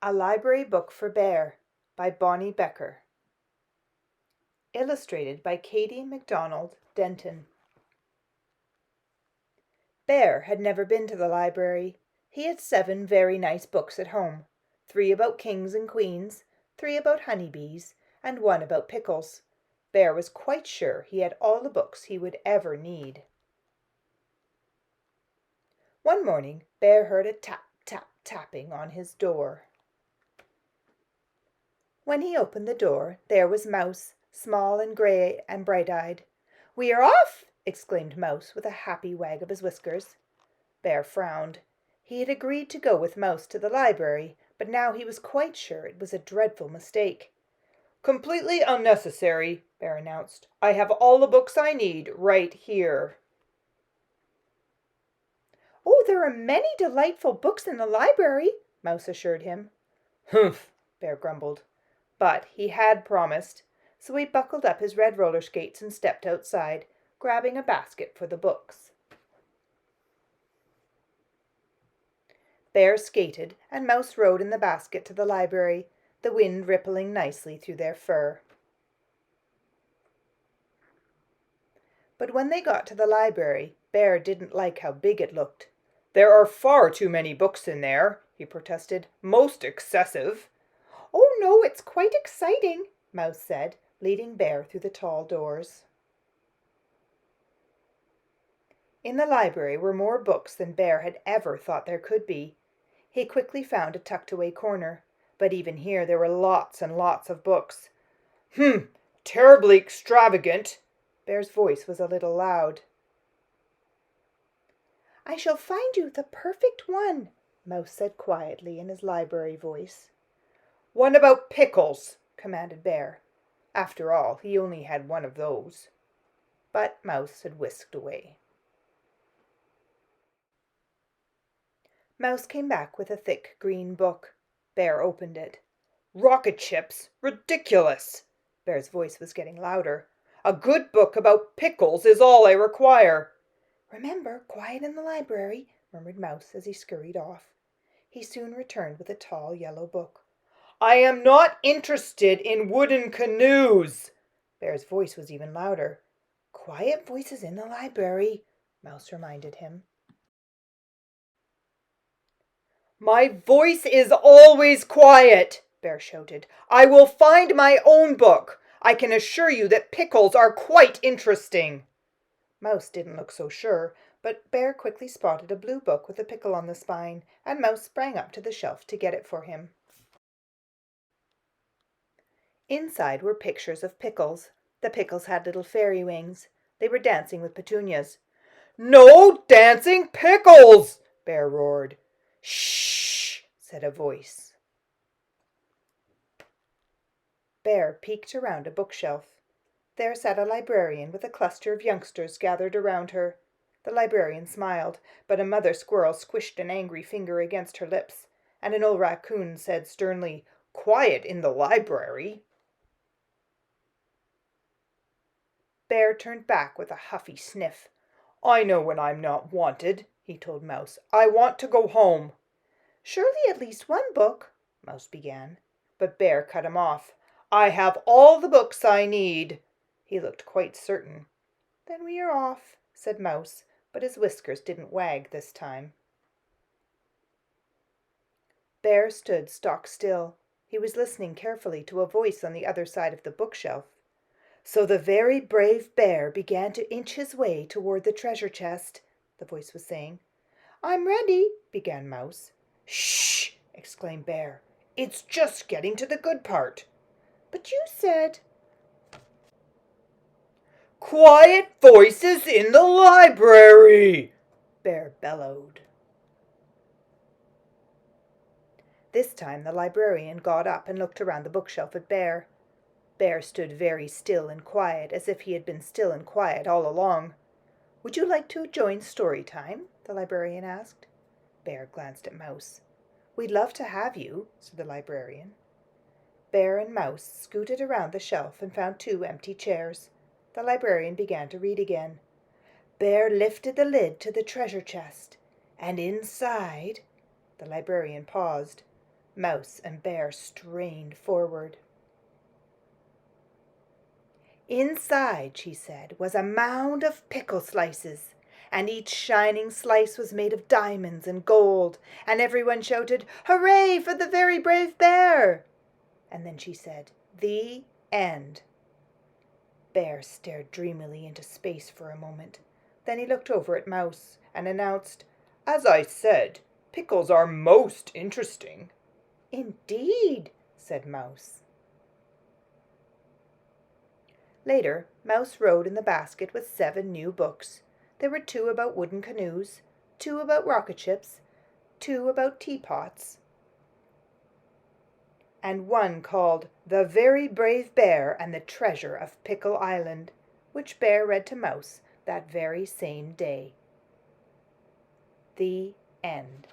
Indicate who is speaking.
Speaker 1: A Library Book for Bear by Bonnie Becker. Illustrated by Katie MacDonald Denton. Bear had never been to the library. He had 7 very nice books at home, 3 about kings and queens, 3 about honeybees, and 1 about pickles. Bear was quite sure he had all the books he would ever need. One morning Bear heard a tap, tap, tapping on his door. When he opened the door, there was Mouse, small and grey and bright-eyed. "We are off!" exclaimed Mouse with a happy wag of his whiskers. Bear frowned. He had agreed to go with Mouse to the library, but now he was quite sure it was a dreadful mistake. "Completely unnecessary," Bear announced. "I have all the books I need right here." "Oh, there are many delightful books in the library," Mouse assured him. "Humph!" Bear grumbled. But he had promised, so he buckled up his red roller skates and stepped outside, grabbing a basket for the books. Bear skated and Mouse rode in the basket to the library, the wind rippling nicely through their fur. But when they got to the library, Bear didn't like how big it looked. "There are far too many books in there," he protested. "Most excessive." "Oh, no, it's quite exciting," Mouse said, leading Bear through the tall doors. In the library were more books than Bear had ever thought there could be. He quickly found a tucked-away corner, but even here there were lots and lots of books. Terribly extravagant." Bear's voice was a little loud. "I shall find you the perfect one," Mouse said quietly in his library voice. "One about pickles," commanded Bear. After all, he only had 1 of those. But Mouse had whisked away. Mouse came back with a thick green book. Bear opened it. "Rocket ships! Ridiculous!" Bear's voice was getting louder. "A good book about pickles is all I require." "Remember, quiet in the library," murmured Mouse as he scurried off. He soon returned with a tall yellow book. "I am not interested in wooden canoes." Bear's voice was even louder. "Quiet voices in the library," Mouse reminded him. "My voice is always quiet," Bear shouted. "I will find my own book. I can assure you that pickles are quite interesting." Mouse didn't look so sure, but Bear quickly spotted a blue book with a pickle on the spine, and Mouse sprang up to the shelf to get it for him. Inside were pictures of pickles. The pickles had little fairy wings. They were dancing with petunias. "No dancing pickles!" Bear roared. "Shh!" said a voice. Bear peeked around a bookshelf. There sat a librarian with a cluster of youngsters gathered around her. The librarian smiled, but a mother squirrel squished an angry finger against her lips, and an old raccoon said sternly, "Quiet in the library." Bear turned back with a huffy sniff. "I know when I'm not wanted," he told Mouse. "I want to go home." "Surely at least 1 book," Mouse began. But Bear cut him off. "I have all the books I need." He looked quite certain. "Then we are off," said Mouse, but his whiskers didn't wag this time. Bear stood stock still. He was listening carefully to a voice on the other side of the bookshelf. "So the very brave Bear began to inch his way toward the treasure chest," the voice was saying. "I'm ready," began Mouse. "Shh!" exclaimed Bear. "It's just getting to the good part." "But you said—" "Quiet voices in the library!" Bear bellowed. This time the librarian got up and looked around the bookshelf at Bear. Bear stood very still and quiet, as if he had been still and quiet all along. "Would you like to join story time?" the librarian asked. Bear glanced at Mouse. "We'd love to have you," said the librarian. Bear and Mouse scooted around the shelf and found 2 empty chairs. The librarian began to read again. Bear lifted the lid to the treasure chest, and inside— The librarian paused. Mouse and Bear strained forward. "Inside," she said, "was a mound of pickle slices, and each shining slice was made of diamonds and gold, and everyone shouted, 'Hooray for the very brave bear!' And then she said, 'The end.'" Bear stared dreamily into space for a moment. Then he looked over at Mouse and announced, "As I said, pickles are most interesting." "Indeed," said Mouse. Later, Mouse rode in the basket with 7 new books. There were 2 about wooden canoes, 2 about rocket ships, 2 about teapots, and 1 called The Very Brave Bear and the Treasure of Pickle Island, which Bear read to Mouse that very same day. The end.